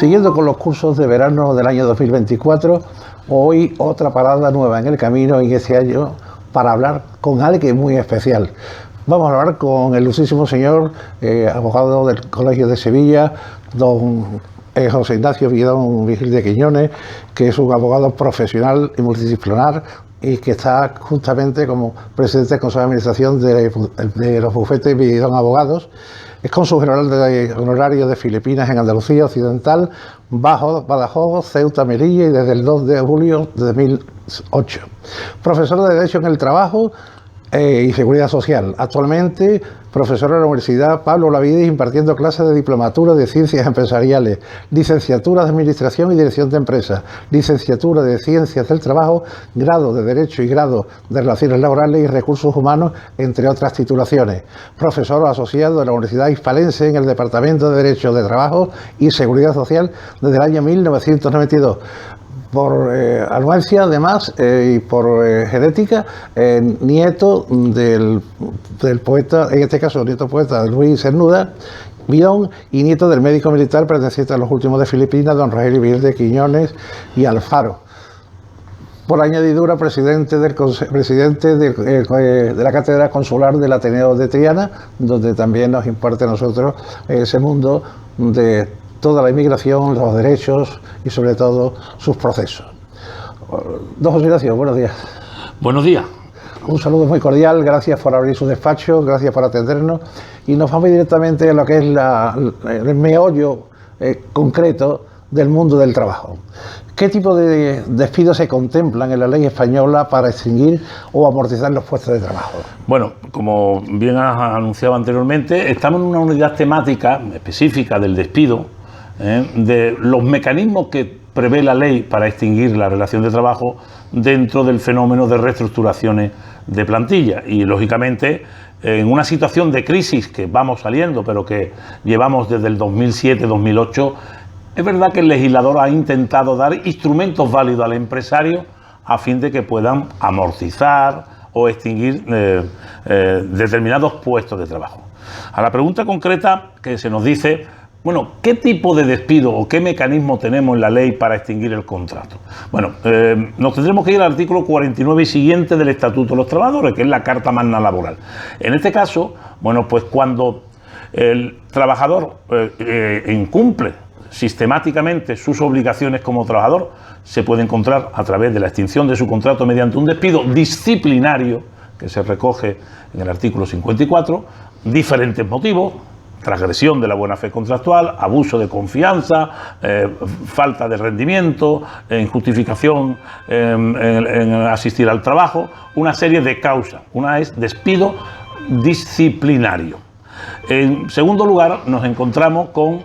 Siguiendo con los cursos de verano del año 2024, hoy otra parada nueva en el camino en este año para hablar con alguien muy especial. Vamos a hablar con el ilustrísimo señor abogado del Colegio de Sevilla, don José Ignacio Vidón Vigil de Quiñones, que es un abogado profesional y multidisciplinar y que está justamente como presidente del Consejo de Administración de los bufetes Vidón Abogados. Es cónsul general de honorario de Filipinas en Andalucía Occidental, Badajoz, Ceuta, Melilla y desde el 2 de julio de 2008. Profesor de Derecho en el Trabajo y Seguridad Social. Actualmente profesor de la Universidad Pablo Olavide impartiendo clases de diplomatura de Ciencias Empresariales, licenciatura de Administración y Dirección de Empresas, licenciatura de Ciencias del Trabajo, grado de Derecho y grado de Relaciones Laborales y Recursos Humanos, entre otras titulaciones. Profesor asociado de la Universidad Hispalense en el Departamento de Derecho de Trabajo y Seguridad Social desde el año 1992. Por anuencia, además, y por genética, nieto del poeta, en este caso nieto poeta Luis Cernuda Vidón, y nieto del médico militar perteneciente a los últimos de Filipinas, don Rogelio Vigil de Quiñones y Alfaro. Por añadidura, presidente de la Cátedra Consular del Ateneo de Triana, donde también nos imparte a nosotros ese mundo de toda la inmigración, los derechos y sobre todo sus procesos. Don José Ignacio, buenos días. Buenos días. Un saludo muy cordial, gracias por abrir su despacho, gracias por atendernos y nos vamos directamente a lo que es el meollo concreto del mundo del trabajo. ¿Qué tipo de despidos se contemplan en la ley española para extinguir o amortizar los puestos de trabajo? Bueno, como bien has anunciado anteriormente, estamos en una unidad temática específica del despido, de los mecanismos que prevé la ley para extinguir la relación de trabajo dentro del fenómeno de reestructuraciones de plantilla. Y, lógicamente, en una situación de crisis que vamos saliendo, pero que llevamos desde el 2007-2008, es verdad que el legislador ha intentado dar instrumentos válidos al empresario a fin de que puedan amortizar o extinguir determinados puestos de trabajo. A la pregunta concreta que se nos dice, bueno, ¿qué tipo de despido o qué mecanismo tenemos en la ley para extinguir el contrato? Bueno, nos tendremos que ir al artículo 49 y siguiente del Estatuto de los Trabajadores, que es la Carta Magna Laboral. En este caso, bueno, pues cuando el trabajador incumple sistemáticamente sus obligaciones como trabajador, se puede encontrar a través de la extinción de su contrato mediante un despido disciplinario, que se recoge en el artículo 54, diferentes motivos: transgresión de la buena fe contractual, abuso de confianza, falta de rendimiento, injustificación en asistir al trabajo, una serie de causas. Una es despido disciplinario. En segundo lugar, nos encontramos con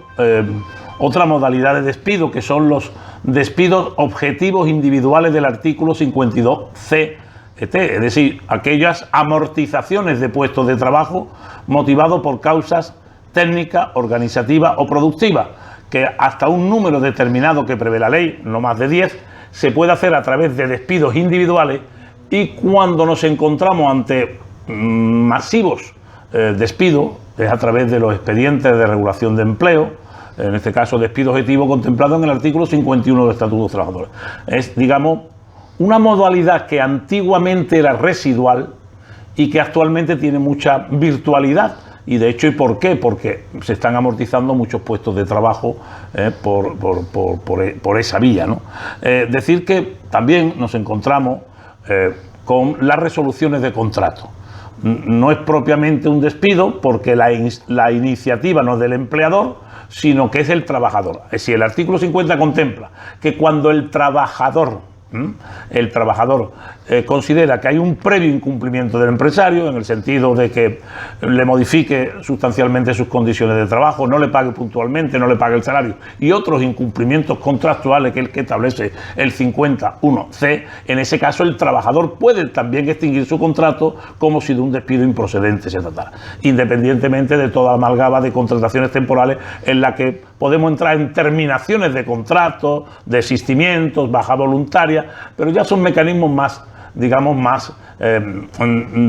otra modalidad de despido, que son los despidos objetivos individuales del artículo 52C. Es decir, aquellas amortizaciones de puestos de trabajo motivados por causas técnica, organizativa o productiva, que hasta un número determinado que prevé la ley, no más de 10, se puede hacer a través de despidos individuales, y cuando nos encontramos ante masivos despidos es a través de los expedientes de regulación de empleo, en este caso despido objetivo contemplado en el artículo 51 del Estatuto de los Trabajadores. Es, digamos, una modalidad que antiguamente era residual y que actualmente tiene mucha virtualidad. Y de hecho, ¿y por qué? Porque se están amortizando muchos puestos de trabajo por esa vía, ¿no? Decir que también nos encontramos con las resoluciones de contrato. No es propiamente un despido porque la iniciativa no es del empleador, sino que es el trabajador. Es decir, el artículo 50 contempla que cuando el trabajador considera que hay un previo incumplimiento del empresario, en el sentido de que le modifique sustancialmente sus condiciones de trabajo, no le pague puntualmente, no le pague el salario, y otros incumplimientos contractuales que es el que establece el 51C, en ese caso el trabajador puede también extinguir su contrato como si de un despido improcedente se tratara, independientemente de toda amalgama de contrataciones temporales en la que podemos entrar en terminaciones de contratos, desistimientos, baja voluntaria, pero ya son mecanismos más digamos, más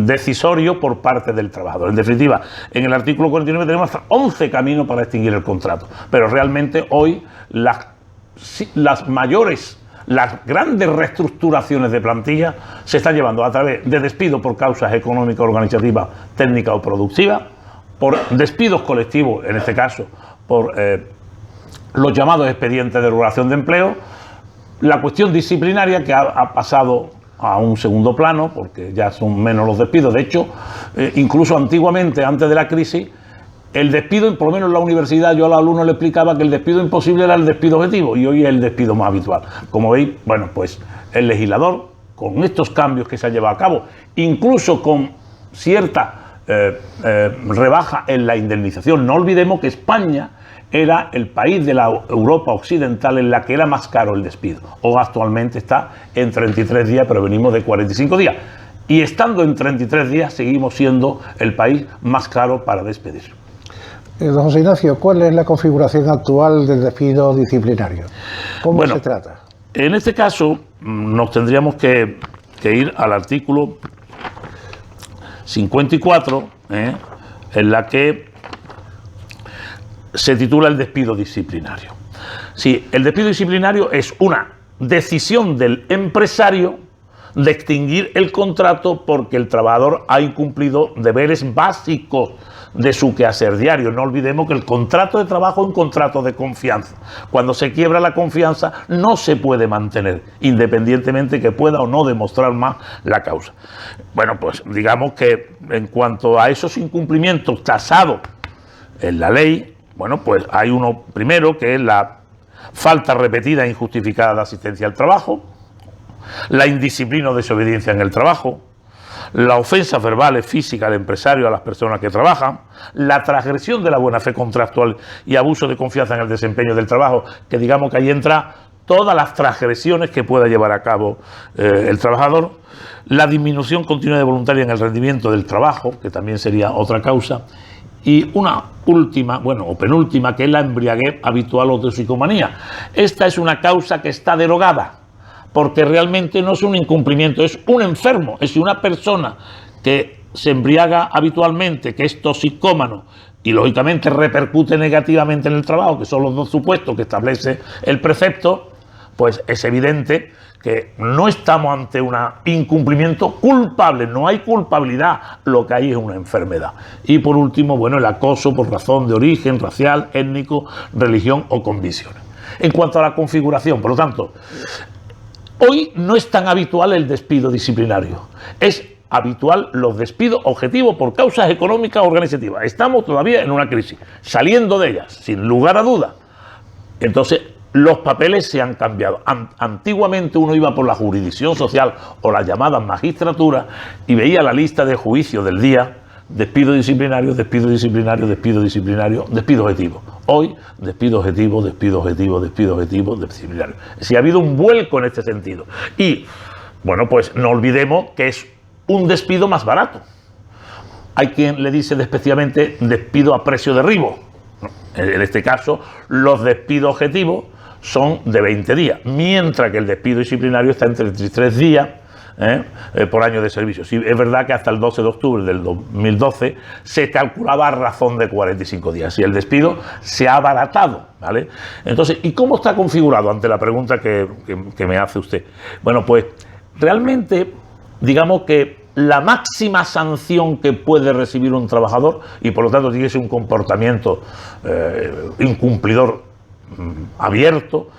decisorio por parte del trabajador. En definitiva, en el artículo 49 tenemos hasta 11 caminos para extinguir el contrato, pero realmente hoy las grandes reestructuraciones de plantilla se están llevando a través de despido por causas económicas, organizativas, técnicas o productivas, por despidos colectivos, en este caso, por los llamados expedientes de regulación de empleo, la cuestión disciplinaria que ha pasado a un segundo plano, porque ya son menos los despidos. De hecho, incluso antiguamente, antes de la crisis, el despido, por lo menos en la universidad, yo a los alumnos les explicaba que el despido imposible era el despido objetivo, y hoy es el despido más habitual. Como veis, bueno, pues el legislador, con estos cambios que se han llevado a cabo, incluso con cierta rebaja en la indemnización. No olvidemos que España era el país de la Europa occidental en la que era más caro el despido. O actualmente está en 33 días, pero venimos de 45 días. Y estando en 33 días, seguimos siendo el país más caro para despedir. Don José Ignacio, ¿cuál es la configuración actual del despido disciplinario? ¿Cómo se trata? En este caso, nos tendríamos que ir al artículo 54, en la que se titula el despido disciplinario. Sí, el despido disciplinario es una decisión del empresario de extinguir el contrato porque el trabajador ha incumplido deberes básicos de su quehacer diario. No olvidemos que el contrato de trabajo es un contrato de confianza. Cuando se quiebra la confianza no se puede mantener, independientemente que pueda o no demostrar más la causa. Bueno, pues digamos que en cuanto a esos incumplimientos tasados en la ley, bueno, pues hay uno primero que es la falta repetida e injustificada de asistencia al trabajo, la indisciplina o desobediencia en el trabajo, la ofensa verbal y física al empresario a las personas que trabajan, la transgresión de la buena fe contractual y abuso de confianza en el desempeño del trabajo, que digamos que ahí entra todas las transgresiones que pueda llevar a cabo el trabajador, la disminución continua de voluntaria en el rendimiento del trabajo, que también sería otra causa, y una última, bueno, o penúltima, que es la embriaguez habitual o toxicomanía. Esta es una causa que está derogada, porque realmente no es un incumplimiento, es un enfermo, es una persona que se embriaga habitualmente, que es toxicómano y lógicamente repercute negativamente en el trabajo, que son los dos supuestos que establece el precepto, pues es evidente que no estamos ante un incumplimiento culpable, no hay culpabilidad, lo que hay es una enfermedad. Y por último, bueno, el acoso por razón de origen, racial, étnico, religión o convicciones. En cuanto a la configuración, por lo tanto, hoy no es tan habitual el despido disciplinario, es habitual los despidos objetivos por causas económicas o organizativas. Estamos todavía en una crisis, saliendo de ellas, sin lugar a duda. Entonces, los papeles se han cambiado. Antiguamente uno iba por la jurisdicción social o las llamadas magistraturas y veía la lista de juicios del día: despido disciplinario, despido disciplinario, despido disciplinario, despido objetivo. Hoy, despido objetivo, despido objetivo, despido objetivo, disciplinario. Sí, ha habido un vuelco en este sentido. Y, bueno, pues no olvidemos que es un despido más barato. Hay quien le dice despectivamente despido a precio de derribo. En este caso, los despidos objetivos son de 20 días, mientras que el despido disciplinario está entre 33 días por año de servicio. Sí, es verdad que hasta el 12 de octubre del 2012 se calculaba a razón de 45 días y el despido se ha abaratado, ¿vale? Entonces, ¿y cómo está configurado? Ante la pregunta que me hace usted. Bueno, pues realmente, digamos que la máxima sanción que puede recibir un trabajador, y por lo tanto tiene que ser un comportamiento incumplidor abierto,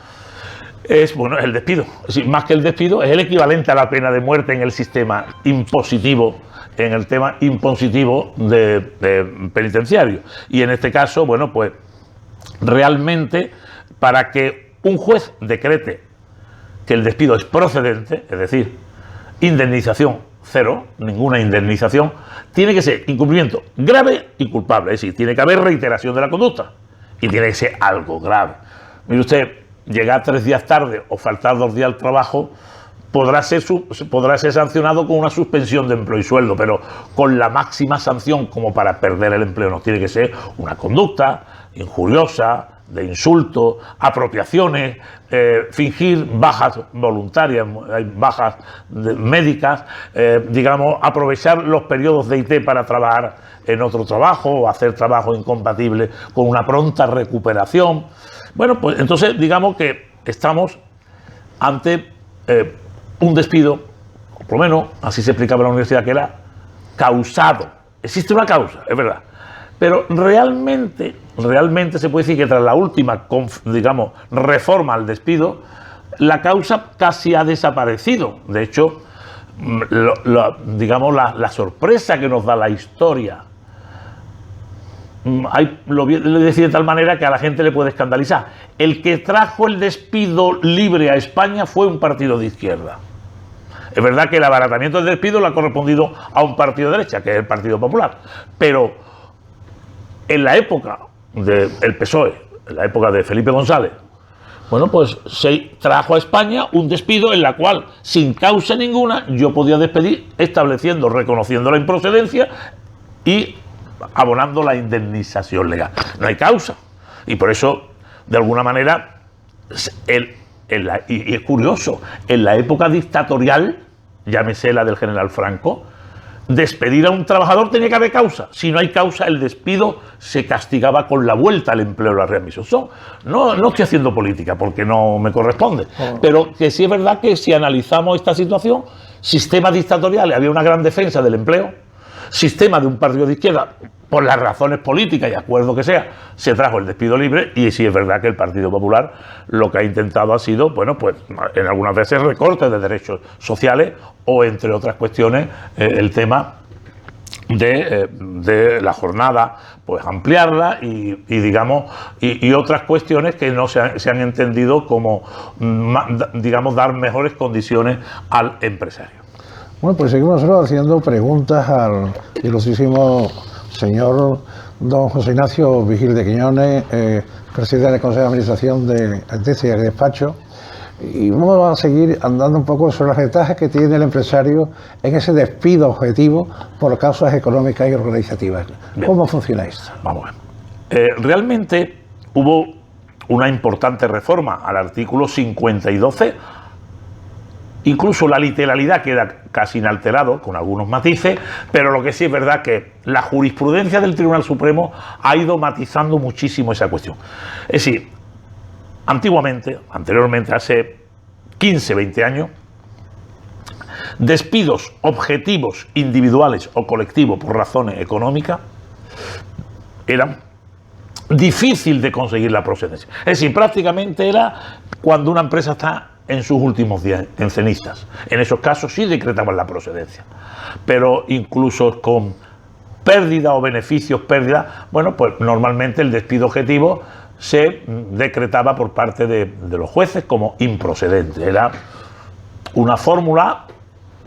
es, bueno, el despido. Es decir, más que el despido, es el equivalente a la pena de muerte en el sistema impositivo, en el tema impositivo de penitenciario. Y en este caso, bueno, pues realmente para que un juez decrete que el despido es procedente, es decir, indemnización cero, ninguna indemnización, tiene que ser incumplimiento grave y culpable, es decir, tiene que haber reiteración de la conducta y tiene que ser algo grave. Mire usted, llegar 3 días tarde o faltar 2 días al trabajo podrá ser sancionado con una suspensión de empleo y sueldo, pero con la máxima sanción como para perder el empleo. No tiene que ser una conducta injuriosa, de insultos, apropiaciones, fingir bajas voluntarias, bajas médicas, digamos, aprovechar los periodos de IT para trabajar en otro trabajo o hacer trabajo incompatible con una pronta recuperación. Bueno, pues entonces digamos que estamos ante un despido, por lo menos así se explicaba en la universidad, que era causado. Existe una causa, es verdad, pero realmente se puede decir que tras la última, digamos, reforma al despido, la causa casi ha desaparecido. De hecho, digamos, la sorpresa que nos da la historia, lo decía de tal manera que a la gente le puede escandalizar. El que trajo el despido libre a España fue un partido de izquierda. Es verdad que el abaratamiento del despido le ha correspondido a un partido de derecha, que es el Partido Popular, pero en la época del PSOE, en la época de Felipe González, bueno, pues se trajo a España un despido en la cual, sin causa ninguna, yo podía despedir estableciendo, reconociendo la improcedencia y abonando la indemnización legal. No hay causa. Y por eso, de alguna manera, y es curioso, en la época dictatorial, llámese la del general Franco, despedir a un trabajador tenía que haber causa. Si no hay causa, el despido se castigaba con la vuelta al empleo o la readmisión. No estoy haciendo política porque no me corresponde, pero que sí es verdad que si analizamos esta situación, sistema dictatorial, había una gran defensa del empleo, sistema de un partido de izquierda, por las razones políticas y acuerdo que sea, se trajo el despido libre, y sí es verdad que el Partido Popular lo que ha intentado ha sido, bueno, pues en algunas veces recortes de derechos sociales o, entre otras cuestiones, el tema de la jornada, pues ampliarla y digamos, y otras cuestiones que no se han entendido como, digamos, dar mejores condiciones al empresario. Bueno, pues seguimos nosotros haciendo preguntas al ilustrísimo señor don José Ignacio Vigil de Quiñones, presidente del Consejo de Administración de Altesia y Despacho, y vamos a seguir andando un poco sobre las ventajas que tiene el empresario en ese despido objetivo por causas económicas y organizativas. Bien. ¿Cómo funciona esto? Vamos a ver. Realmente hubo una importante reforma al artículo 52C. Incluso la literalidad queda casi inalterado, con algunos matices, pero lo que sí es verdad que la jurisprudencia del Tribunal Supremo ha ido matizando muchísimo esa cuestión. Es decir, anteriormente, hace 15, 20 años, despidos objetivos individuales o colectivos por razones económicas eran difícil de conseguir la procedencia. Es decir, prácticamente era cuando una empresa está en sus últimos días, en cenizas. En esos casos sí decretaban la procedencia. Pero incluso con pérdida o beneficios, bueno, pues normalmente el despido objetivo se decretaba por parte de los jueces como improcedente. Era una fórmula,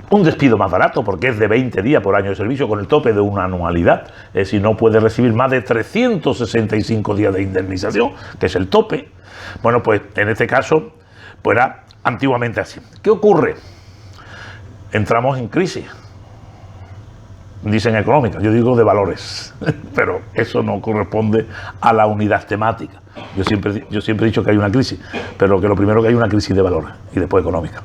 un despido más barato, porque es de 20 días por año de servicio con el tope de una anualidad. Es decir, no puede recibir más de 365 días de indemnización, que es el tope. Bueno, pues en este caso, pues era antiguamente así. ¿Qué ocurre? Entramos en crisis. Dicen económica, yo digo de valores, pero eso no corresponde a la unidad temática. Yo siempre he dicho que hay una crisis, pero que lo primero que hay una crisis de valores y después económica.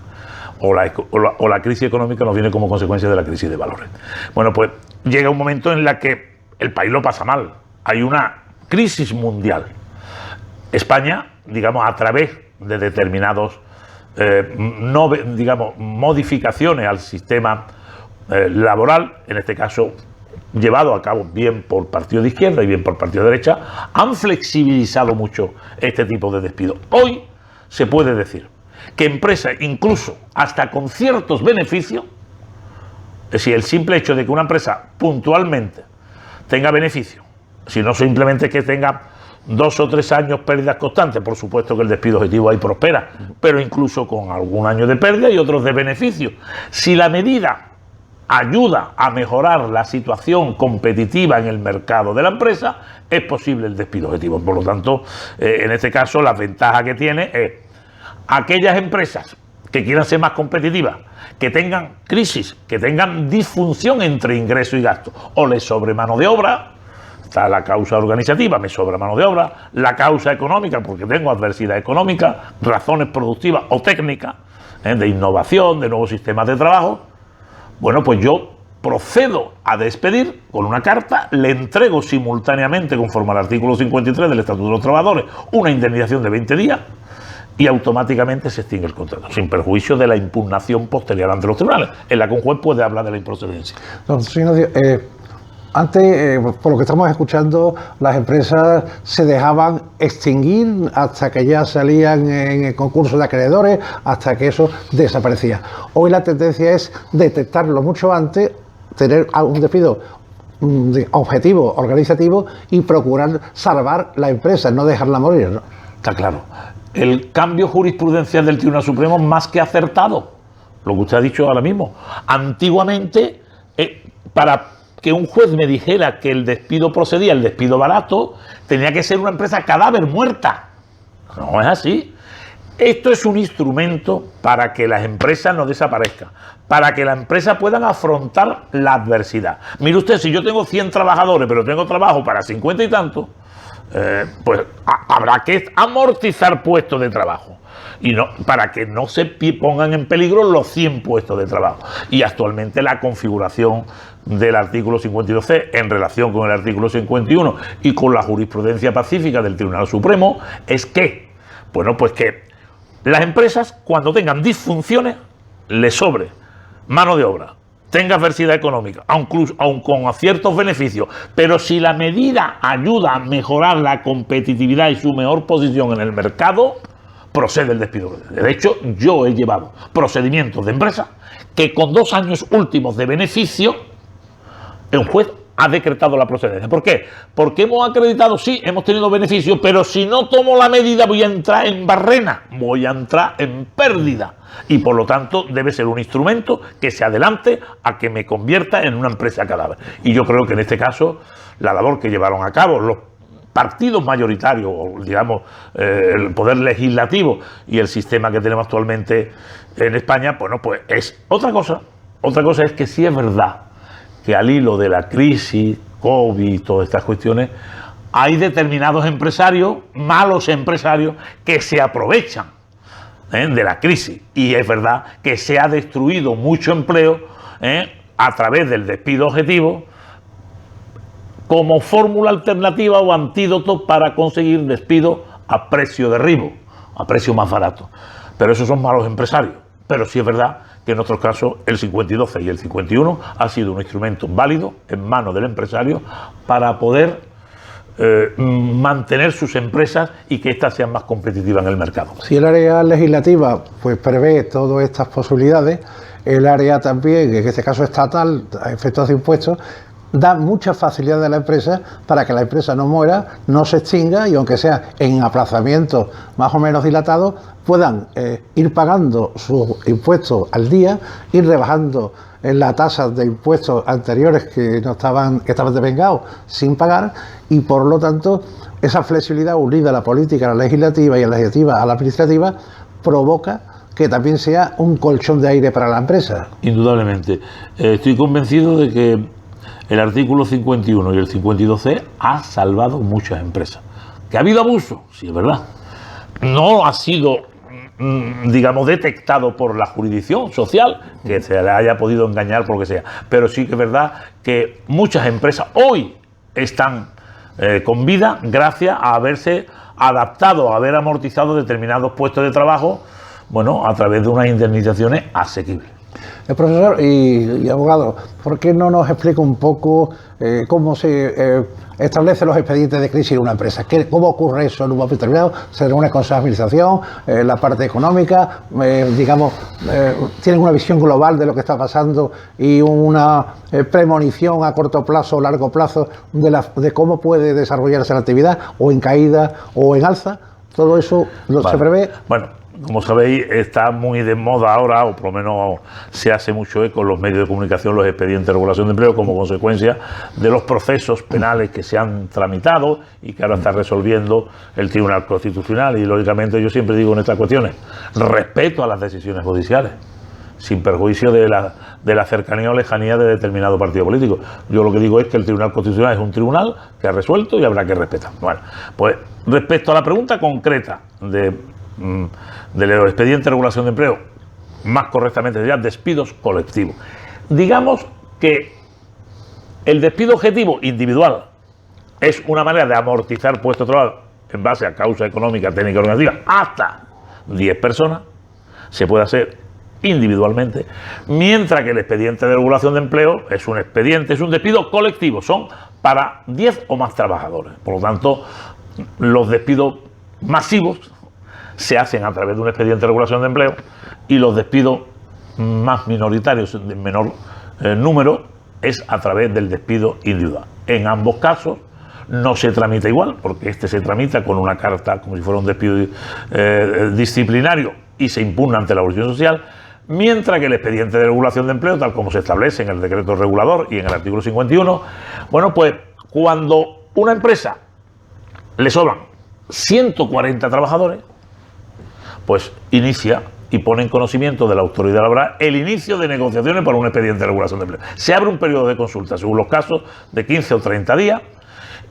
O la crisis económica nos viene como consecuencia de la crisis de valores. Bueno, pues llega un momento en la que el país lo pasa mal. Hay una crisis mundial. España, digamos, a través de determinados modificaciones al sistema laboral, en este caso llevado a cabo bien por partido de izquierda y bien por partido de derecha, han flexibilizado mucho este tipo de despido. Hoy se puede decir que empresas, incluso hasta con ciertos beneficios, es decir, el simple hecho de que una empresa puntualmente tenga beneficio, si no simplemente que tenga 2 o 3 años pérdidas constantes, por supuesto que el despido objetivo ahí prospera, pero incluso con algún año de pérdida y otros de beneficio. Si la medida ayuda a mejorar la situación competitiva en el mercado de la empresa, es posible el despido objetivo. Por lo tanto, en este caso, la ventaja que tiene es aquellas empresas que quieran ser más competitivas, que tengan crisis, que tengan disfunción entre ingreso y gasto, o les sobre mano de obra, está la causa organizativa, me sobra mano de obra, la causa económica, porque tengo adversidad económica, razones productivas o técnicas, de innovación, de nuevos sistemas de trabajo. Bueno, pues yo procedo a despedir con una carta, le entrego simultáneamente, conforme al artículo 53 del Estatuto de los Trabajadores, una indemnización de 20 días y automáticamente se extingue el contrato, sin perjuicio de la impugnación posterior ante los tribunales, en la que un juez puede hablar de la improcedencia. Antes, por lo que estamos escuchando, las empresas se dejaban extinguir hasta que ya salían en el concurso de acreedores, hasta que eso desaparecía. Hoy la tendencia es detectarlo mucho antes, tener un despido objetivo, organizativo y procurar salvar la empresa, no dejarla morir, ¿no? Está claro. El cambio jurisprudencial del Tribunal Supremo más que acertado, lo que usted ha dicho ahora mismo. Antiguamente, para que un juez me dijera que el despido procedía, el despido barato, tenía que ser una empresa cadáver muerta. No es así. Esto es un instrumento para que las empresas no desaparezcan, para que las empresas puedan afrontar la adversidad. Mire usted, si yo tengo 100 trabajadores, pero tengo trabajo para 50 y tantos, pues habrá que amortizar puestos de trabajo y no, para que no se pongan en peligro los 100 puestos de trabajo. Y actualmente la configuración del artículo 52C en relación con el artículo 51 y con la jurisprudencia pacífica del Tribunal Supremo es que, bueno, pues que las empresas, cuando tengan disfunciones, les sobre mano de obra, tenga adversidad económica, aun con ciertos beneficios, pero si la medida ayuda a mejorar la competitividad y su mejor posición en el mercado, procede el despido. De hecho, yo he llevado procedimientos de empresas que con 2 años últimos de beneficio, un juez ha decretado la procedencia. ¿Por qué? Porque hemos acreditado, sí, hemos tenido beneficios, pero si no tomo la medida voy a entrar en barrena, voy a entrar en pérdida. Y por lo tanto debe ser un instrumento que se adelante a que me convierta en una empresa cadáver. Y yo creo que en este caso la labor que llevaron a cabo los partidos mayoritarios, o digamos el poder legislativo y el sistema que tenemos actualmente en España, bueno, pues es otra cosa. Otra cosa es que sí es verdad que al hilo de la crisis, COVID y todas estas cuestiones, hay determinados empresarios, malos empresarios, que se aprovechan de la crisis. Y es verdad que se ha destruido mucho empleo a través del despido objetivo como fórmula alternativa o antídoto para conseguir despido a precio derribo, a precio más barato. Pero esos son malos empresarios. Pero sí es verdad que en otros casos el 52 y el 51 ha sido un instrumento válido en manos del empresario para poder mantener sus empresas y que éstas sean más competitivas en el mercado. Si el área legislativa pues prevé todas estas posibilidades, el área también, en este caso estatal, a efectos de impuestos, da mucha facilidad a la empresa para que la empresa no muera, no se extinga y aunque sea en aplazamientos más o menos dilatados, puedan ir pagando sus impuestos al día, ir rebajando las tasas de impuestos anteriores que estaban devengados sin pagar y por lo tanto esa flexibilidad unida a la política, a la legislativa y a la legislativa a la administrativa provoca que también sea un colchón de aire para la empresa. Indudablemente. Estoy convencido de que el artículo 51 y el 52C ha salvado muchas empresas. ¿Que ha habido abuso? Sí, es verdad. No ha sido, digamos, detectado por la jurisdicción social, que se le haya podido engañar por lo que sea. Pero sí que es verdad que muchas empresas hoy están con vida gracias a haberse adaptado, a haber amortizado determinados puestos de trabajo, bueno, a través de unas indemnizaciones asequibles. Profesor y abogado, ¿por qué no nos explica un poco cómo se establecen los expedientes de crisis en una empresa? ¿Cómo ocurre eso en un momento determinado? ¿Se reúne con su administración, la parte económica? ¿Tienen una visión global de lo que está pasando y una premonición a corto plazo o largo plazo de cómo puede desarrollarse la actividad, o en caída o en alza? ¿Todo eso se prevé? Bueno, como sabéis, está muy de moda ahora, o por lo menos se hace mucho eco en los medios de comunicación, los expedientes de regulación de empleo como consecuencia de los procesos penales que se han tramitado y que ahora está resolviendo el Tribunal Constitucional. Y lógicamente yo siempre digo en estas cuestiones, respeto a las decisiones judiciales. sin perjuicio de la cercanía o lejanía de determinado partido político. Yo lo que digo es que el Tribunal Constitucional es un tribunal que ha resuelto y habrá que respetar. Bueno, pues respecto a la pregunta concreta de los expedientes de regulación de empleo, más correctamente sería despidos colectivos. Digamos que el despido objetivo individual es una manera de amortizar puestos de trabajo en base a causa económica, técnica y organizativa hasta 10 personas, se puede hacer individualmente, mientras que el expediente de regulación de empleo es un expediente, es un despido colectivo, son para 10 o más trabajadores. Por lo tanto, los despidos masivos se hacen a través de un expediente de regulación de empleo y los despidos más minoritarios, de menor número, es a través del despido individual. En ambos casos no se tramita igual, porque este se tramita con una carta como si fuera un despido disciplinario y se impugna ante la Evolución Social, mientras que el expediente de regulación de empleo, tal como se establece en el decreto regulador y en el artículo 51, bueno, pues cuando una empresa le sobran 140 trabajadores, pues inicia y pone en conocimiento de la autoridad laboral el inicio de negociaciones para un expediente de regulación de empleo. Se abre un periodo de consulta, según los casos, de 15 o 30 días,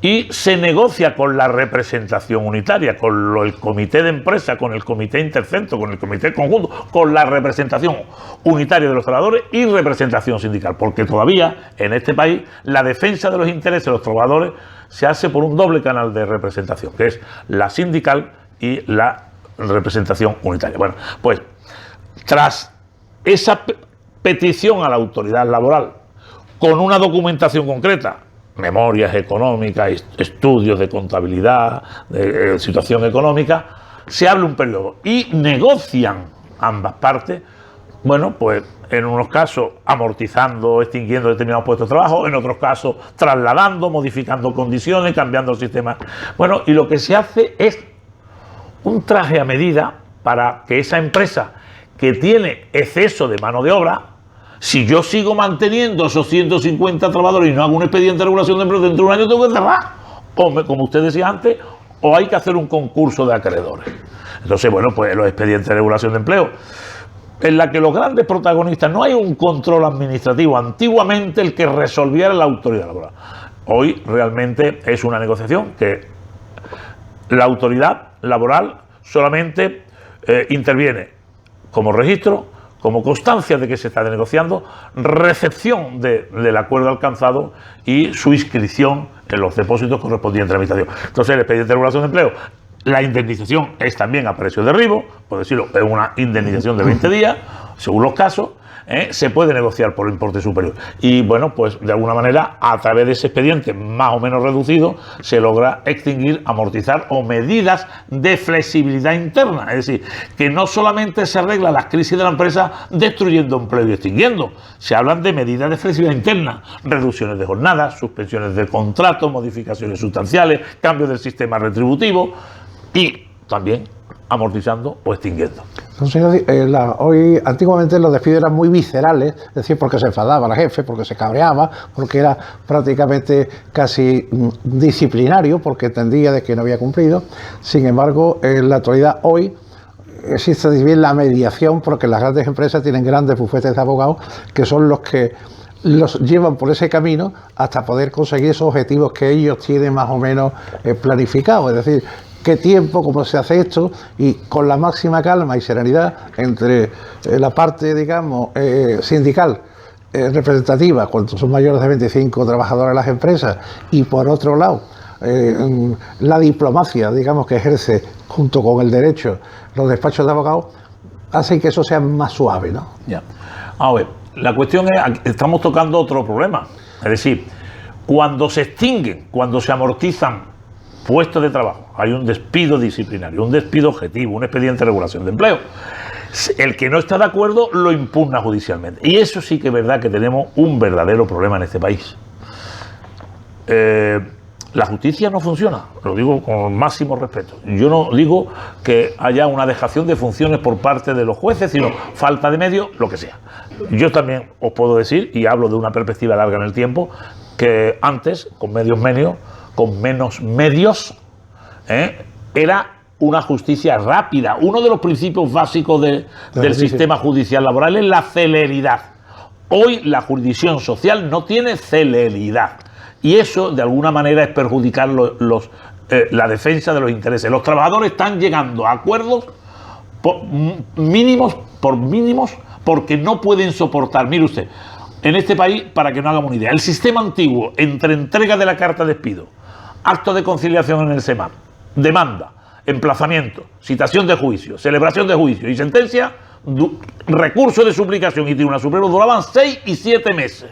y se negocia con la representación unitaria, con el comité de empresa, con el comité intercentro, con el comité conjunto, con la representación unitaria de los trabajadores y representación sindical, porque todavía en este país la defensa de los intereses de los trabajadores se hace por un doble canal de representación, que es la sindical y la representación unitaria. Bueno, pues tras esa petición a la autoridad laboral con una documentación concreta, memorias económicas, estudios de contabilidad, de situación económica, se abre un periodo y negocian ambas partes, bueno, pues en unos casos amortizando, extinguiendo determinados puestos de trabajo, en otros casos trasladando, modificando condiciones, cambiando el sistema. Bueno, y lo que se hace es un traje a medida para que esa empresa que tiene exceso de mano de obra, si yo sigo manteniendo esos 150 trabajadores y no hago un expediente de regulación de empleo, dentro de un año tengo que cerrar. O, como usted decía antes, o hay que hacer un concurso de acreedores. Entonces, bueno, pues los expedientes de regulación de empleo, en la que los grandes protagonistas, no hay un control administrativo. Antiguamente el que resolviera la autoridad laboral. Hoy realmente es una negociación que la autoridad laboral solamente interviene como registro, como constancia de que se está negociando, recepción del acuerdo alcanzado y su inscripción en los depósitos correspondientes a la administración. Entonces, el expediente de regulación de empleo, la indemnización es también a precio de derribo, por decirlo, es una indemnización de 20 días, según los casos, se puede negociar por importe superior. Y bueno, pues de alguna manera, a través de ese expediente más o menos reducido, se logra extinguir, amortizar o medidas de flexibilidad interna. Es decir, que no solamente se arreglan las crisis de la empresa destruyendo empleo y extinguiendo, se hablan de medidas de flexibilidad interna, reducciones de jornadas, suspensiones de contratos, modificaciones sustanciales, cambios del sistema retributivo y también amortizando o extinguiendo. Entonces, hoy, antiguamente los despidos eran muy viscerales, es decir, porque se enfadaba la jefe, porque se cabreaba, porque era prácticamente casi disciplinario, porque entendía de que no había cumplido. Sin embargo, en la actualidad hoy existe también la mediación, porque las grandes empresas tienen grandes bufetes de abogados que son los que los llevan por ese camino hasta poder conseguir esos objetivos que ellos tienen más o menos planificados. Es decir, qué tiempo, cómo se hace esto, y con la máxima calma y serenidad entre la parte, digamos, sindical, representativa, cuando son mayores de 25 trabajadores en las empresas, y por otro lado, la diplomacia, digamos, que ejerce junto con el derecho los despachos de abogados, hacen que eso sea más suave, ¿no? Ya. A ver, la cuestión es, estamos tocando otro problema. Es decir, cuando se extinguen, cuando se amortizan puestos de trabajo, hay un despido disciplinario, un despido objetivo, un expediente de regulación de empleo. El que no está de acuerdo lo impugna judicialmente. Y eso sí que es verdad que tenemos un verdadero problema en este país. La justicia no funciona, lo digo con máximo respeto. Yo no digo que haya una dejación de funciones por parte de los jueces, sino falta de medios, lo que sea. Yo también os puedo decir, y hablo de una perspectiva larga en el tiempo, que antes, con menos medios, era una justicia rápida. Uno de los principios básicos del sistema judicial laboral es la celeridad. Hoy la jurisdicción social no tiene celeridad y eso de alguna manera es perjudicar la defensa de los intereses. Los trabajadores están llegando a acuerdos por mínimos porque no pueden soportar. Mire usted, en este país, para que no hagamos una idea, el sistema antiguo entre entrega de la carta de despido, acto de conciliación en el SEMAR, demanda, emplazamiento, citación de juicio, celebración de juicio y sentencia, recurso de suplicación y tribunal supremo duraban 6 y 7 meses.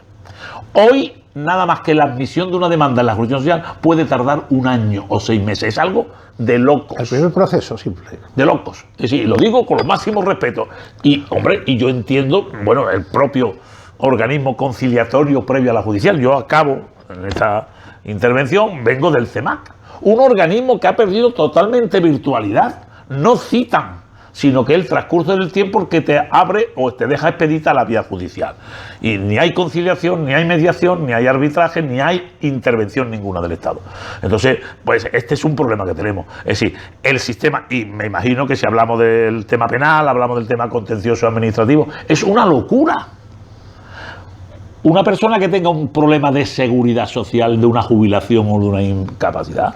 Hoy, nada más que la admisión de una demanda en la jurisdicción social puede tardar 1 año o 6 meses. Es algo de locos. El primer proceso, simple. De locos. Es decir, lo digo con el máximo respeto. Y, hombre, y yo entiendo, bueno, el propio organismo conciliatorio previo a la judicial. Yo acabo, en esta intervención, vengo del CEMAC. Un organismo que ha perdido totalmente virtualidad. No citan, sino que el transcurso del tiempo que te abre o te deja expedita la vía judicial. Y ni hay conciliación, ni hay mediación, ni hay arbitraje, ni hay intervención ninguna del Estado. Entonces, pues este es un problema que tenemos. Es decir, el sistema, y me imagino que si hablamos del tema penal, hablamos del tema contencioso administrativo, es una locura. Una persona que tenga un problema de seguridad social, de una jubilación o de una incapacidad,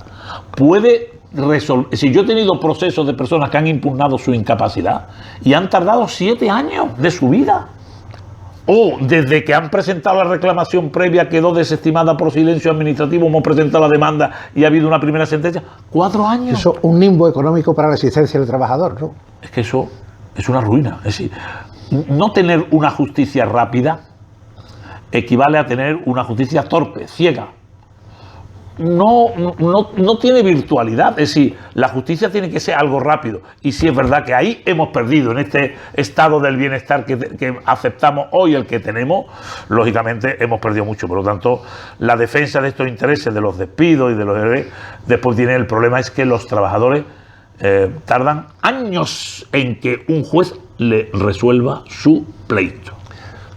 puede resolver. Si yo he tenido procesos de personas que han impugnado su incapacidad y han tardado 7 años de su vida. O desde que han presentado la reclamación previa quedó desestimada por silencio administrativo, hemos presentado la demanda y ha habido una primera sentencia. 4 años. Eso, un limbo económico para la existencia del trabajador, ¿no? Es que eso es una ruina. Es decir, no tener una justicia rápida equivale a tener una justicia torpe, ciega. No tiene virtualidad. Es decir, la justicia tiene que ser algo rápido. Y sí es verdad que ahí hemos perdido, en este estado del bienestar que aceptamos hoy, el que tenemos, lógicamente hemos perdido mucho. Por lo tanto, la defensa de estos intereses, de los despidos y de los ERE, después tiene el problema es que los trabajadores tardan años en que un juez le resuelva su pleito.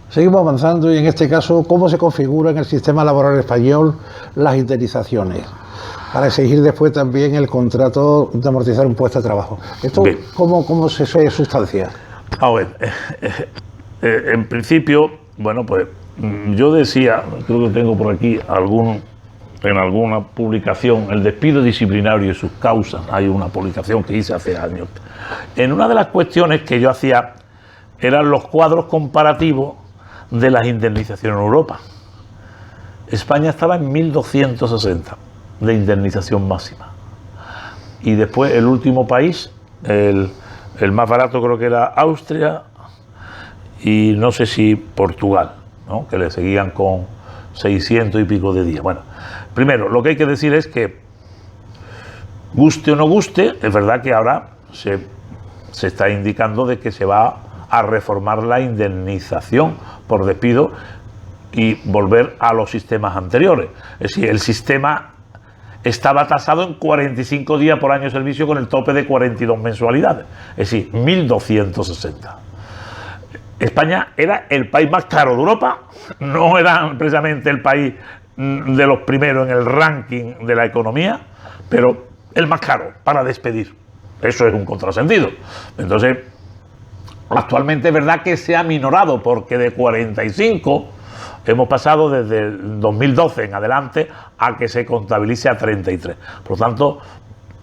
Seguimos avanzando y en este caso, ¿cómo se configura en el sistema laboral español las indemnizaciones? Para exigir después también el contrato de amortizar un puesto de trabajo. ¿Esto cómo se sustancia? A ver, en principio, bueno, pues yo decía, creo que tengo por aquí en alguna publicación, el despido disciplinario y sus causas. Hay una publicación que hice hace años. En una de las cuestiones que yo hacía eran los cuadros comparativos de las indemnizaciones en Europa. España estaba en 1.260 de indemnización máxima. Y después el último país, el más barato creo que era Austria y no sé si Portugal, ¿no? Que le seguían con 600 y pico de días. Bueno, primero, lo que hay que decir es que, guste o no guste, es verdad que ahora se está indicando de que se va a reformar la indemnización por despido y volver a los sistemas anteriores. Es decir, el sistema estaba tasado en 45 días por año de servicio con el tope de 42 mensualidades. Es decir, 1.260. España era el país más caro de Europa, no era precisamente el país de los primeros en el ranking de la economía, pero el más caro para despedir. Eso es un contrasentido. Entonces, actualmente es verdad que se ha minorado porque de 45 hemos pasado desde el 2012 en adelante a que se contabilice a 33. Por lo tanto,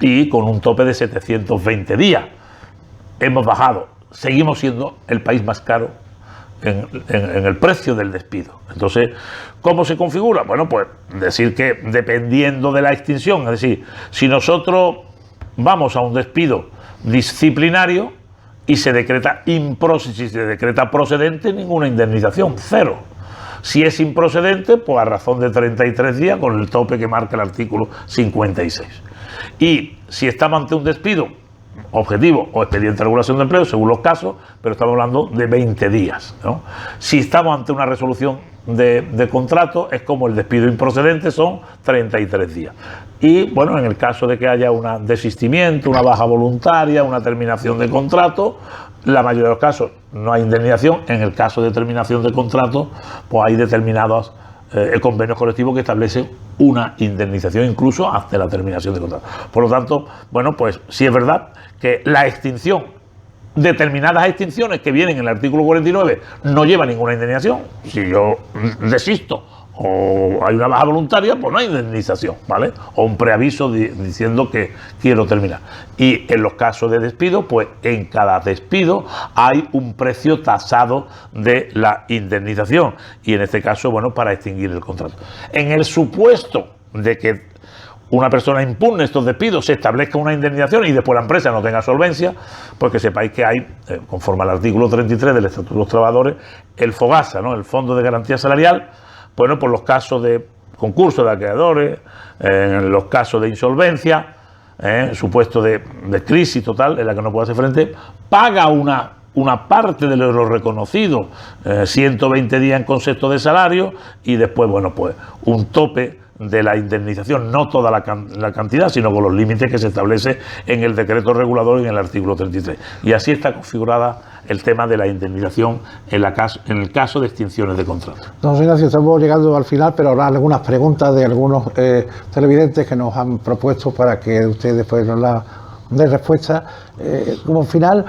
y con un tope de 720 días. Hemos bajado. Seguimos siendo el país más caro en el precio del despido. Entonces, ¿cómo se configura? Bueno, pues decir que dependiendo de la extinción, es decir, si nosotros vamos a un despido disciplinario, y se decreta si se decreta procedente, ninguna indemnización, 0. Si es improcedente, pues a razón de 33 días con el tope que marca el artículo 56. Y si estamos ante un despido objetivo o expediente de regulación de empleo, según los casos, pero estamos hablando de 20 días, ¿no? Si estamos ante una resolución de contrato, es como el despido improcedente, son 33 días. Y bueno, en el caso de que haya un desistimiento, una baja voluntaria, una terminación de contrato, la mayoría de los casos no hay indemnización. En el caso de terminación de contrato, pues hay determinadas el convenio colectivo que establece una indemnización incluso hasta la terminación del contrato. Por lo tanto, bueno, pues sí es verdad que la extinción, determinadas extinciones que vienen en el artículo 49 no lleva ninguna indemnización. Si yo desisto o hay una baja voluntaria, pues no hay indemnización, ¿vale? O un preaviso diciendo que quiero terminar. Y en los casos de despido, pues en cada despido hay un precio tasado de la indemnización. Y en este caso, bueno, para extinguir el contrato. En el supuesto de que una persona impugne estos despidos, se establezca una indemnización y después la empresa no tenga solvencia, pues que sepáis que hay, conforme al artículo 33 del Estatuto de los Trabajadores, el FOGASA, ¿no? El Fondo de Garantía Salarial. Bueno, por los casos de concurso de acreedores, en los casos de insolvencia, supuesto de crisis total en la que no puede hacer frente, paga una parte de lo reconocido, 120 días en concepto de salario y después, bueno, pues un tope de la indemnización, no toda la cantidad, sino con los límites que se establece en el decreto regulador y en el artículo 33. Y así está configurada el tema de la indemnización en el caso de extinciones de contrato. Don Ignacio, estamos llegando al final, pero habrá algunas preguntas de algunos televidentes que nos han propuesto para que usted después nos la dé respuesta. Como final,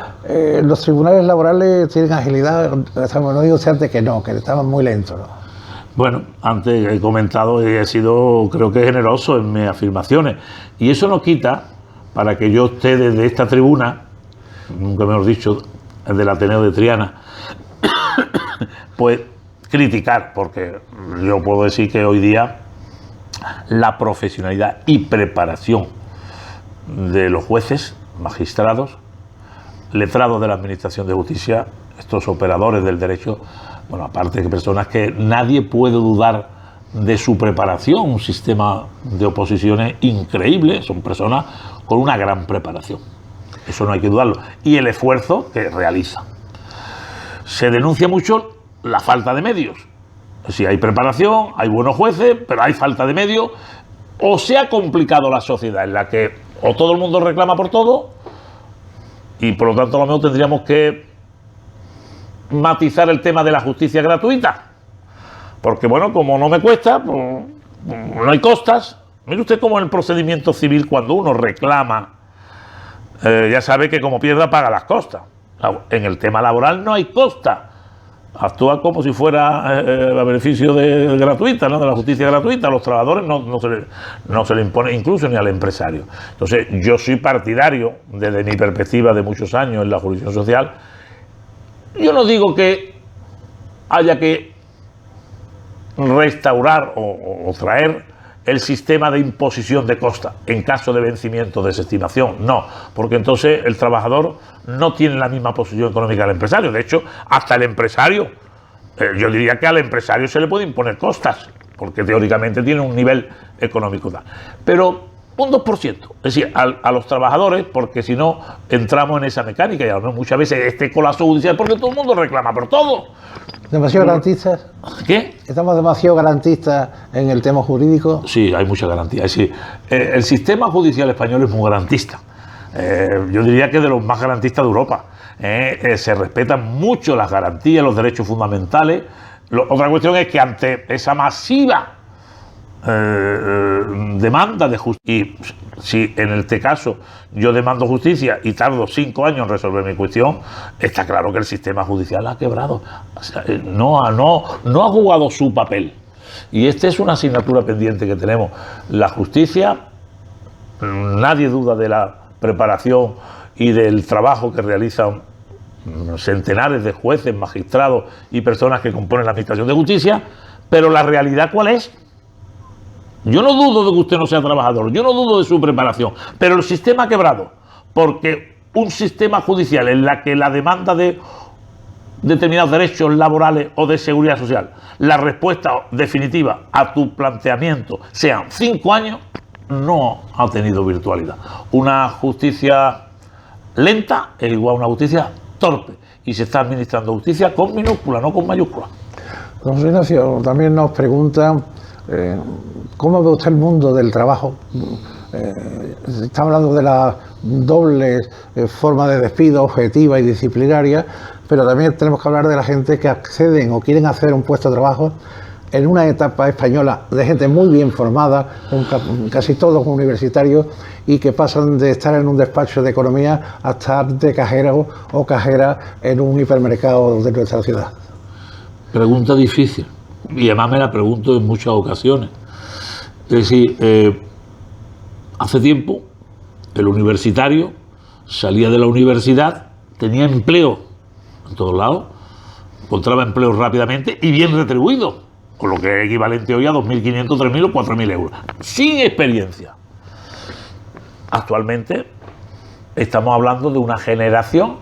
los tribunales laborales tienen agilidad, no digo usted antes que no, que estaban muy lentos, ¿no? Bueno, antes he comentado y he sido, creo que generoso en mis afirmaciones. Y eso no quita para que yo esté desde esta tribuna, nunca mejor dicho, del Ateneo de Triana, pues criticar, porque yo puedo decir que hoy día la profesionalidad y preparación de los jueces, magistrados, letrados de la Administración de Justicia, estos operadores del derecho, bueno, aparte de personas que nadie puede dudar de su preparación, un sistema de oposiciones increíble, son personas con una gran preparación, eso no hay que dudarlo, y el esfuerzo que realizan. Se denuncia mucho la falta de medios. Si hay preparación, hay buenos jueces, pero hay falta de medios, o se ha complicado la sociedad en la que o todo el mundo reclama por todo, y por lo tanto a lo mejor tendríamos que matizar el tema de la justicia gratuita, porque bueno, como no me cuesta, pues, no hay costas. Mire usted cómo en el procedimiento civil, cuando uno reclama, ya sabe que como pierda paga las costas. En el tema laboral no hay costa, actúa como si fuera a beneficio de gratuita, ¿no? De la justicia gratuita. A los trabajadores no se le impone incluso ni al empresario. Entonces yo soy partidario, desde mi perspectiva de muchos años en la jurisdicción social. Yo no digo que haya que restaurar o traer el sistema de imposición de costa en caso de vencimiento o desestimación, no, porque entonces el trabajador no tiene la misma posición económica del empresario. De hecho, hasta el empresario, yo diría que al empresario se le puede imponer costas, porque teóricamente tiene un nivel económico tal. Pero un 2%, es decir, a los trabajadores, porque si no entramos en esa mecánica y a lo mejor muchas veces este colapso judicial, porque todo el mundo reclama por todo. ¿Demasiado garantistas? ¿Qué? ¿Estamos demasiado garantistas en el tema jurídico? Sí, hay mucha garantía. Es decir, el sistema judicial español es muy garantista. Yo diría que es de los más garantistas de Europa. Se respetan mucho las garantías, los derechos fundamentales. Otra cuestión es que ante esa masiva demanda de justicia, y si en este caso yo demando justicia y tardo 5 años en resolver mi cuestión, está claro que el sistema judicial ha quebrado, o sea, no ha jugado su papel, y esta es una asignatura pendiente que tenemos. La justicia, nadie duda de la preparación y del trabajo que realizan centenares de jueces, magistrados y personas que componen la Administración de Justicia, pero la realidad ¿cuál es? Yo no dudo de que usted no sea trabajador, yo no dudo de su preparación, pero el sistema ha quebrado, porque un sistema judicial en la que la demanda de determinados derechos laborales o de seguridad social, la respuesta definitiva a tu planteamiento sean 5 años, no ha tenido virtualidad. Una justicia lenta es igual a una justicia torpe, y se está administrando justicia con minúscula, no con mayúscula. Don Ignacio, también nos preguntan ¿cómo ve usted el mundo del trabajo? Está hablando de la doble forma de despido, objetiva y disciplinaria, pero también tenemos que hablar de la gente que acceden o quieren hacer un puesto de trabajo en una etapa española de gente muy bien formada, casi todos universitarios, y que pasan de estar en un despacho de economía a estar de cajero o cajera en un hipermercado de nuestra ciudad? Pregunta difícil, y además me la pregunto en muchas ocasiones. Es decir, hace tiempo el universitario salía de la universidad, tenía empleo en todos lados, encontraba empleo rápidamente y bien retribuido, con lo que es equivalente hoy a 2.500, 3.000 o 4.000 euros, sin experiencia. Actualmente estamos hablando de una generación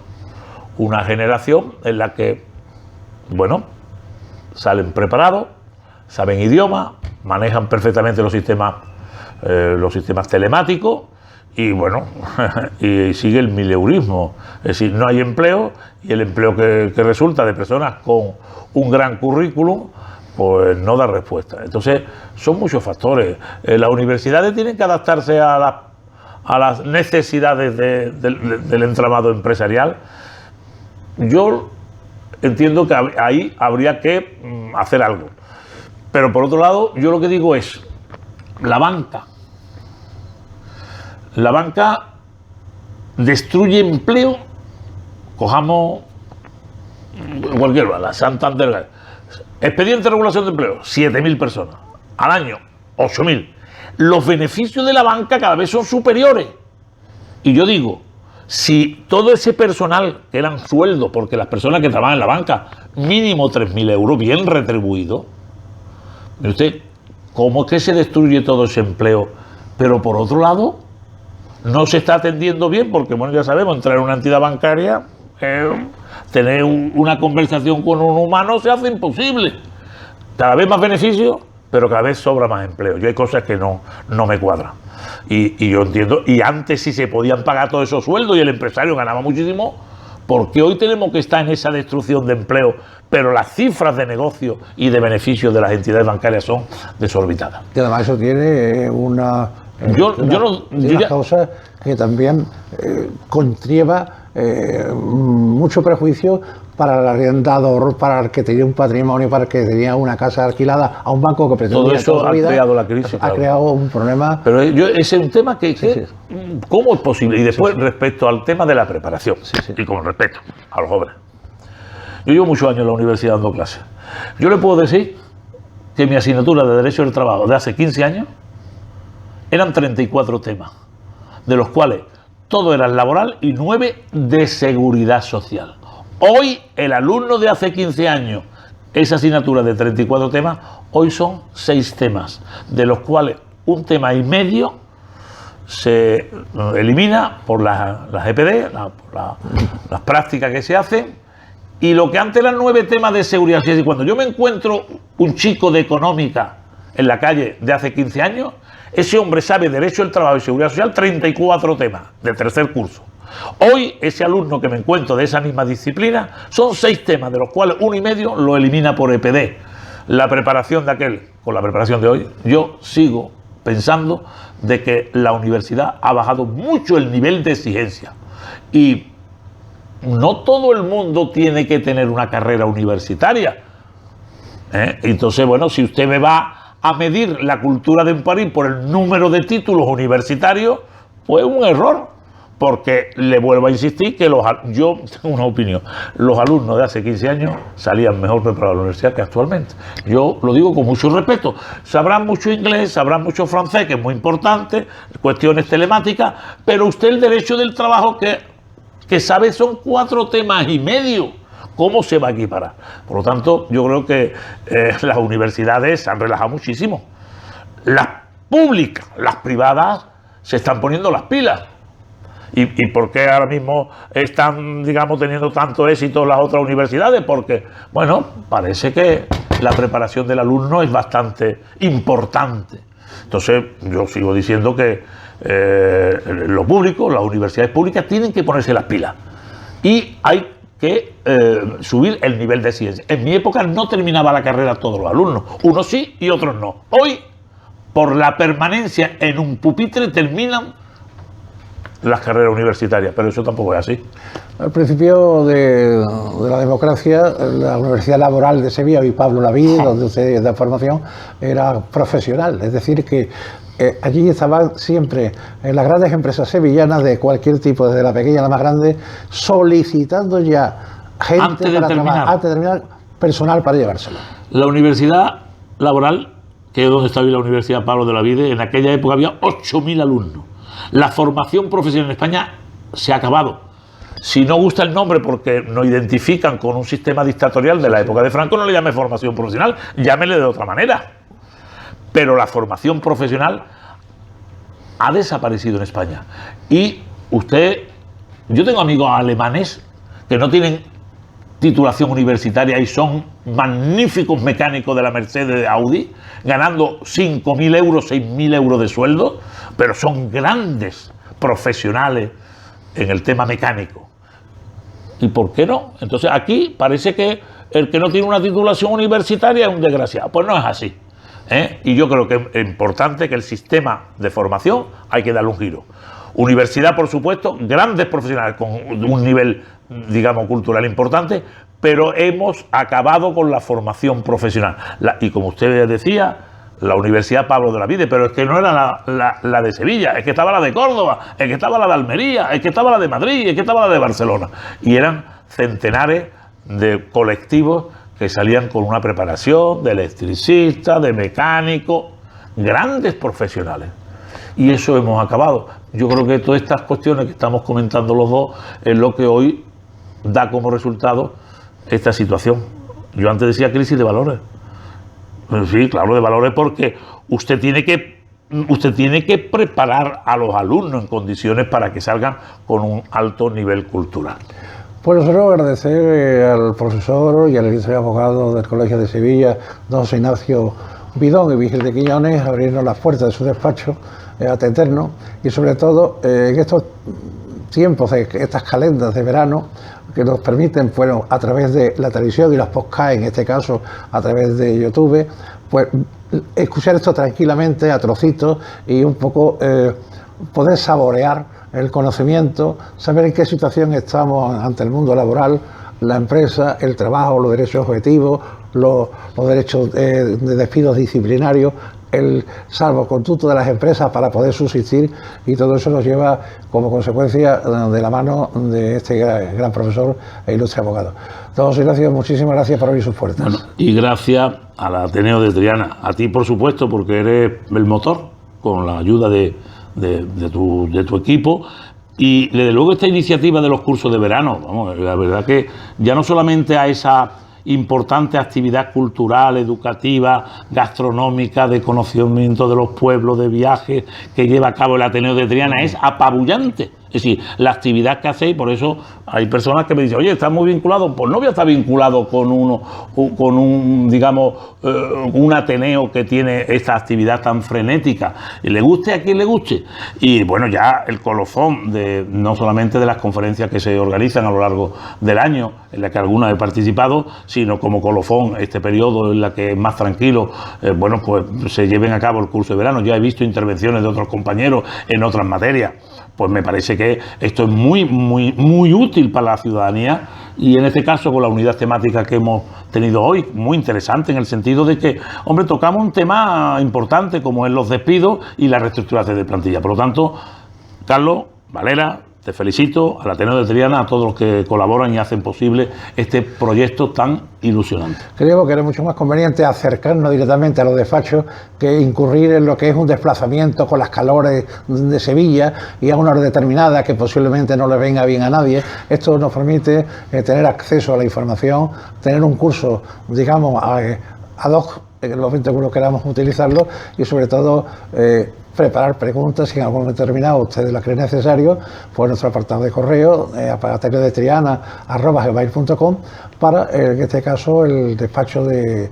en la que, bueno, salen preparados, saben idiomas, manejan perfectamente los sistemas telemáticos y, bueno, y sigue el mileurismo. Es decir, no hay empleo y el empleo que resulta de personas con un gran currículum pues no da respuesta. Entonces, son muchos factores. Las universidades tienen que adaptarse a las necesidades del entramado empresarial. Yo entiendo que ahí habría que hacer algo. Pero por otro lado, yo lo que digo es, la banca destruye empleo. Cojamos cualquier, la Santander. Expediente de regulación de empleo, 7.000 personas. Al año, 8.000. Los beneficios de la banca cada vez son superiores. Y yo digo, si todo ese personal, que eran sueldos, porque las personas que trabajan en la banca, mínimo 3.000 euros, bien retribuidos, mire usted, ¿cómo es que se destruye todo ese empleo? Pero por otro lado, no se está atendiendo bien, porque, bueno, ya sabemos, entrar en una entidad bancaria, tener una conversación con un humano se hace imposible. Cada vez más beneficios, pero cada vez sobra más empleo. Yo hay cosas que no me cuadran. Y yo entiendo, y antes sí se podían pagar todos esos sueldos y el empresario ganaba muchísimo, ¿por qué hoy tenemos que estar en esa destrucción de empleo, pero las cifras de negocio y de beneficios de las entidades bancarias son desorbitadas? Y además eso tiene una causa que también conlleva mucho prejuicio para el arrendador, para el que tenía un patrimonio, para el que tenía una casa alquilada a un banco que pretendía. Todo eso ha creado la crisis. Ha creado un problema. Pero ese es un tema que ¿cómo es posible? Y después, respecto al tema de la preparación, y con respeto a los jóvenes. Yo llevo muchos años en la universidad dando clases. Yo le puedo decir que mi asignatura de Derecho del Trabajo de hace 15 años eran 34 temas, de los cuales todo era laboral y 9 de seguridad social. Hoy, el alumno de hace 15 años, esa asignatura de 34 temas, hoy son 6 temas, de los cuales un tema y medio se elimina por las EPD, por las prácticas que se hacen, y lo que antes eran 9 temas de seguridad social. Y cuando yo me encuentro un chico de económica en la calle de hace 15 años, ese hombre sabe Derecho del Trabajo y Seguridad Social 34 temas de tercer curso. Hoy, ese alumno que me encuentro de esa misma disciplina, son 6 temas, de los cuales 1 y medio lo elimina por EPD. La preparación de aquel, con la preparación de hoy, yo sigo pensando de que la universidad ha bajado mucho el nivel de exigencia. Y no todo el mundo tiene que tener una carrera universitaria. Entonces, bueno, si usted me va a medir la cultura de un país por el número de títulos universitarios, pues es un error. Porque le vuelvo a insistir que yo tengo una opinión, los alumnos de hace 15 años salían mejor preparados a la universidad que actualmente. Yo lo digo con mucho respeto. Sabrán mucho inglés, sabrán mucho francés, que es muy importante, cuestiones telemáticas, pero usted el Derecho del Trabajo que sabe son 4 temas y medio. ¿Cómo se va a equiparar? Por lo tanto, yo creo que las universidades se han relajado muchísimo. Las públicas, las privadas, se están poniendo las pilas. ¿Y por qué ahora mismo están, digamos, teniendo tanto éxito las otras universidades? Porque, bueno, parece que la preparación del alumno es bastante importante. Entonces, yo sigo diciendo que lo público, las universidades públicas, tienen que ponerse las pilas. Y hay que subir el nivel de ciencia. En mi época no terminaba la carrera todos los alumnos. Unos sí y otros no. Hoy, por la permanencia en un pupitre, terminan las carreras universitarias, pero eso tampoco es así. Al principio de la democracia, la Universidad Laboral de Sevilla y Pablo Lavide, donde usted da formación, era profesional, es decir que allí estaban siempre en las grandes empresas sevillanas de cualquier tipo, desde la pequeña a la más grande, solicitando ya gente Antes de terminar, personal para llevárselo. La Universidad Laboral, que es donde está hoy la Universidad Pablo de Lavide, en aquella época había 8.000 alumnos. La formación profesional en España se ha acabado. Si no gusta el nombre porque nos identifican con un sistema dictatorial de la época de Franco, no le llame formación profesional, llámele de otra manera. Pero la formación profesional ha desaparecido en España. Y yo tengo amigos alemanes que no tienen titulación universitaria y son magníficos mecánicos de la Mercedes, de Audi, ganando 5.000 euros, 6.000 euros de sueldo, pero son grandes profesionales en el tema mecánico. ¿Y por qué no? Entonces aquí parece que el que no tiene una titulación universitaria es un desgraciado. Pues no es así. Y yo creo que es importante que el sistema de formación hay que darle un giro. Universidad, por supuesto, grandes profesionales con un nivel, digamos, cultural importante, pero hemos acabado con la formación profesional. Y como usted decía, la Universidad Pablo de Lavide, pero es que no era la de Sevilla, es que estaba la de Córdoba, es que estaba la de Almería, es que estaba la de Madrid, es que estaba la de Barcelona. Y eran centenares de colectivos que salían con una preparación de electricista, de mecánico, grandes profesionales. Y eso hemos acabado. Yo creo que todas estas cuestiones que estamos comentando los dos es lo que hoy da como resultado esta situación. Yo antes decía crisis de valores. Sí, claro, de valores, porque usted tiene que preparar a los alumnos en condiciones para que salgan con un alto nivel cultural. Pues nosotros agradecer al profesor y al ilustre abogado del Colegio de Sevilla, don José Ignacio Bidón y Vigil de Quiñones, abrirnos las puertas de su despacho, atendernos y sobre todo en estos tiempos, estas calendas de verano que nos permiten, bueno, a través de la televisión y las podcasts, en este caso a través de YouTube, pues escuchar esto tranquilamente, a trocitos y un poco poder saborear el conocimiento, saber en qué situación estamos ante el mundo laboral, la empresa, el trabajo, los derechos objetivos, los derechos de despidos disciplinarios, el salvoconducto de las empresas para poder subsistir, y todo eso nos lleva como consecuencia de la mano de este gran profesor e ilustre abogado. Don José Ignacio, muchísimas gracias por abrir sus puertas. Bueno, y gracias al Ateneo de Triana, a ti por supuesto, porque eres el motor, con la ayuda de tu equipo. Y desde luego esta iniciativa de los cursos de verano, vamos, la verdad que ya no solamente a esa importante actividad cultural, educativa, gastronómica, de conocimiento de los pueblos, de viajes que lleva a cabo el Ateneo de Triana, es apabullante. Es decir, la actividad que hacéis, por eso hay personas que me dicen, oye, ¿estás muy vinculado? Pues no voy a estar vinculado con un Ateneo que tiene esta actividad tan frenética. Y le guste a quien le guste. Y bueno, ya el colofón no solamente de las conferencias que se organizan a lo largo del año, en las que algunas he participado, sino como colofón este periodo en la que es más tranquilo, bueno, pues se lleven a cabo el curso de verano. Ya he visto intervenciones de otros compañeros en otras materias. Pues me parece que esto es muy, muy, muy útil para la ciudadanía, y en este caso con la unidad temática que hemos tenido hoy, muy interesante en el sentido de que, hombre, tocamos un tema importante como es los despidos y la reestructuración de plantilla. Por lo tanto, Carlos, Valera, te felicito, al Ateneo de Triana, a todos los que colaboran y hacen posible este proyecto tan ilusionante. Creo que era mucho más conveniente acercarnos directamente a los despachos que incurrir en lo que es un desplazamiento con las calores de Sevilla y a una hora determinada que posiblemente no le venga bien a nadie. Esto nos permite tener acceso a la información, tener un curso, digamos, ad hoc en los 20 que queramos utilizarlo, y sobre todo preparar preguntas si en algún momento determinado ustedes las creen necesario, pues nuestro apartado de correo ateneodetriana@gmail.com para en este caso el despacho de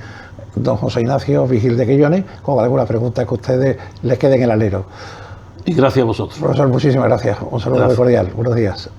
don José Ignacio Vigil de Quiñones, con alguna pregunta que a ustedes les quede en el alero. Y gracias a vosotros. Profesor, muchísimas gracias. Un saludo muy cordial. Buenos días.